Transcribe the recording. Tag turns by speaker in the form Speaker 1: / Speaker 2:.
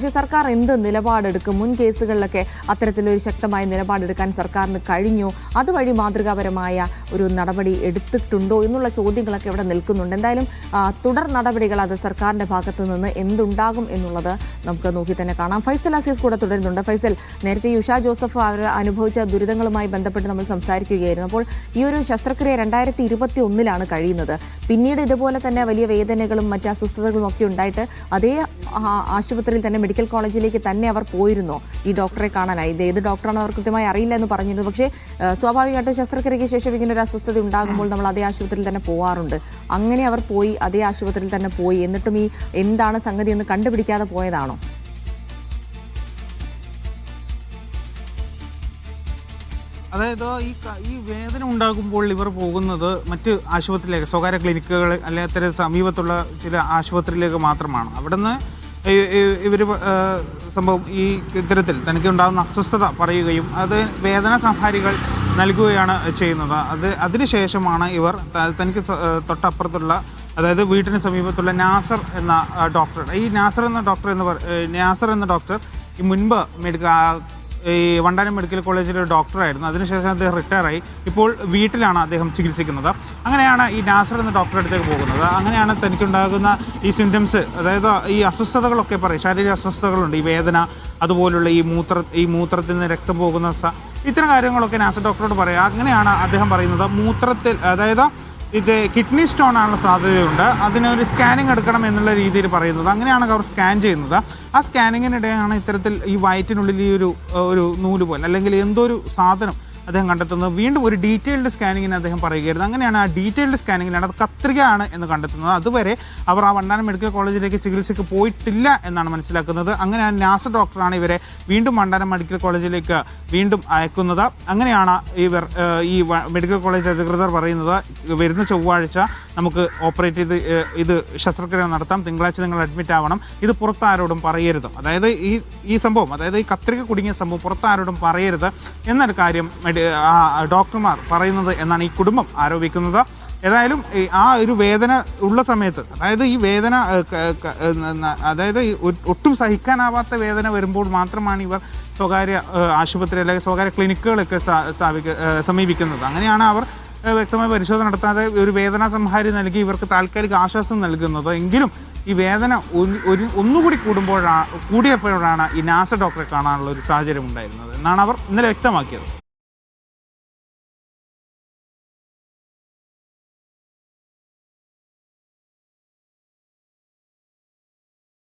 Speaker 1: പക്ഷേ സർക്കാർ എന്ത് നിലപാടെടുക്കും? മുൻ കേസുകളിലൊക്കെ അത്തരത്തിലൊരു ശക്തമായ നിലപാടെടുക്കാൻ സർക്കാരിന് കഴിഞ്ഞോ? അതുവഴി മാതൃകാപരമായ ഒരു നടപടി എടുത്തിട്ടുണ്ടോ എന്നുള്ള ചോദ്യങ്ങളൊക്കെ ഇവിടെ നിൽക്കുന്നുണ്ട്. എന്തായാലും തുടർ നടപടികൾ അത് സർക്കാരിന്റെ ഭാഗത്തു നിന്ന് എന്തുണ്ടാകും എന്നുള്ളത് നമുക്ക് നോക്കി തന്നെ കാണാം. ഫൈസൽ അസീസ് കൂടെ തുടരുന്നുണ്ട്. ഫൈസൽ, നേരത്തെ ഉഷ ജോസഫ് അവർ അനുഭവിച്ച ദുരിതങ്ങളുമായി ബന്ധപ്പെട്ട് നമ്മൾ സംസാരിക്കുകയായിരുന്നു. അപ്പോൾ ഈ ഒരു ശസ്ത്രക്രിയ 2021 കഴിയുന്നത്. പിന്നീട് ഇതുപോലെ തന്നെ വലിയ വേദനകളും മറ്റ് അസ്വസ്ഥതകളും ഒക്കെ ഉണ്ടായിട്ട് അതേ ആശുപത്രിയിൽ തന്നെ മെഡിക്കൽ കോളേജിലേക്ക് തന്നെ അവർ പോയിരുന്നോ ഈ ഡോക്ടറെ കാണാനായി? ഇത് ഏത് ഡോക്ടറാണെന്ന് അവർ കൃത്യമായി അറിയില്ല എന്ന് പറഞ്ഞിരുന്നു. പക്ഷേ സ്വാഭാവികമായിട്ടും ശസ്ത്രക്രിയയ്ക്ക് ശേഷം ഇങ്ങനെ ഒരു അസ്വസ്ഥത ഉണ്ടാകുമ്പോൾ നമ്മൾ അതേ ആശുപത്രിയിൽ തന്നെ പോവാറുണ്ട്. അങ്ങനെ അവർ പോയി അതേ ആശുപത്രിയിൽ തന്നെ പോയി, എന്നിട്ടും ഈ എന്താണ് സംഗതി എന്ന് കണ്ടുപിടിക്കാതെ പോയതാണോ?
Speaker 2: അതായത് ഈ വേദന ഉണ്ടാകുമ്പോൾ ഇവർ പോകുന്നത് മറ്റ് ആശുപത്രിയിലേക്ക്, സ്വകാര്യ ക്ലിനിക്കുകൾ അല്ലാത്ത സമീപത്തുള്ള ചില ആശുപത്രിയിലേക്ക് മാത്രമാണ്. അവിടുന്ന് ഇവർ സംഭവം ഈ ഇത്തരത്തിൽ തനിക്ക് ഉണ്ടാകുന്ന അസ്വസ്ഥത പറയുകയും അത് വേദന സംഹാരികൾ നൽകുകയാണ് ചെയ്യുന്നത്. അതിനുശേഷമാണ് ഇവർ തനിക്ക് തൊട്ടപ്പുറത്തുള്ള, അതായത് വീട്ടിന് സമീപത്തുള്ള നാസർ എന്ന ഡോക്ടർ ഈ മുൻപ് ഈ വണ്ടാനം മെഡിക്കൽ കോളേജിലെ ഒരു ഡോക്ടറായിരുന്നു. അതിനുശേഷം അദ്ദേഹം റിട്ടയറായി. ഇപ്പോൾ വീട്ടിലാണ് അദ്ദേഹം ചികിത്സിക്കുന്നത്. അങ്ങനെയാണ് ഈ നാസർ എന്ന ഡോക്ടറുടെ അടുത്തേക്ക് പോകുന്നത്. അങ്ങനെയാണ് തനിക്കുണ്ടാകുന്ന ഈ സിംറ്റംസ്, അതായത് ഈ അസ്വസ്ഥതകളൊക്കെ പറയും, ശാരീരിക അസ്വസ്ഥതകളുണ്ട്, ഈ വേദന, അതുപോലുള്ള ഈ മൂത്രത്തിൽ നിന്ന് രക്തം പോകുന്ന ഇത്തരം കാര്യങ്ങളൊക്കെ നാസർ ഡോക്ടറോട് പറയാം. അങ്ങനെയാണ് അദ്ദേഹം പറയുന്നത് മൂത്രത്തിൽ, അതായത് ഇത് കിഡ്നി സ്റ്റോൺ ആണുള്ള സാധ്യതയുണ്ട്, അതിനൊരു സ്കാനിങ് എടുക്കണം എന്നുള്ള രീതിയിൽ പറയുന്നത്. അങ്ങനെയാണ് അവർ സ്കാൻ ചെയ്യുന്നത്. ആ സ്കാനിങ്ങിനിടെയാണ് ഇത്തരത്തിൽ ഈ വയറ്റിനുള്ളിൽ ഈ ഒരു നൂല് പോലെ അല്ലെങ്കിൽ എന്തോ ഒരു സാധനം അദ്ദേഹം കണ്ടെത്തുന്നത്. വീണ്ടും ഒരു ഡീറ്റെയിൽഡ് സ്കാനിങ്ങിന് അദ്ദേഹം പറയുകയായിരുന്നു. അങ്ങനെയാണ് ആ ഡീറ്റെയിൽഡ് സ്കാനിങ്ങിലാണ് അത് കത്രികയാണ് എന്ന് കണ്ടെത്തുന്നത്. അതുവരെ അവർ ആ വണ്ടാനം മെഡിക്കൽ കോളേജിലേക്ക് ചികിത്സയ്ക്ക് പോയിട്ടില്ല എന്നാണ് മനസ്സിലാക്കുന്നത്. അങ്ങനെ ആ നാസർ ഡോക്ടറാണ് ഇവരെ വീണ്ടും വണ്ടാനം മെഡിക്കൽ കോളേജിലേക്ക് വീണ്ടും അയക്കുന്നത്. അങ്ങനെയാണ് ഈ മെഡിക്കൽ കോളേജ് അധികൃതർ പറയുന്നത്, വരുന്ന ചൊവ്വാഴ്ച നമുക്ക് ഓപ്പറേറ്റ് ചെയ്ത് ഇത് ശസ്ത്രക്രിയ നടത്താം, തിങ്കളാഴ്ച നിങ്ങൾ അഡ്മിറ്റ് ആവണം, ഇത് പുറത്താരോടും പറയരുത്. അതായത് ഈ സംഭവം, അതായത് ഈ കത്രിക കുടുങ്ങിയ സംഭവം പുറത്താരോടും പറയരുത് എന്നൊരു കാര്യം ഡോക്ടർമാർ പറയുന്നത് എന്നാണ് ഈ കുടുംബം ആരോപിക്കുന്നത്. ഏതായാലും ആ ഒരു വേദന ഉള്ള സമയത്ത്, അതായത് ഈ വേദന ഒട്ടും സഹിക്കാനാവാത്ത വേദന വരുമ്പോൾ മാത്രമാണ് ഇവർ സ്വകാര്യ ആശുപത്രി അല്ലെങ്കിൽ സ്വകാര്യ ക്ലിനിക്കുകളൊക്കെ സമീപിക്കുന്നത്. അങ്ങനെയാണ് അവർ വ്യക്തമായ പരിശോധന നടത്താതെ ഒരു വേദനാ സംഹാരി നൽകി ഇവർക്ക് താൽക്കാലിക ആശ്വാസം നൽകുന്നത്. എങ്കിലും ഈ വേദന ഒന്നുകൂടി കൂടിയപ്പോഴാണ് ഈ നാസർ ഡോക്ടറെ കാണാനുള്ള ഒരു സാഹചര്യം ഉണ്ടായിരുന്നത് എന്നാണ് അവർ ഇന്നലെ വ്യക്തമാക്കിയത്.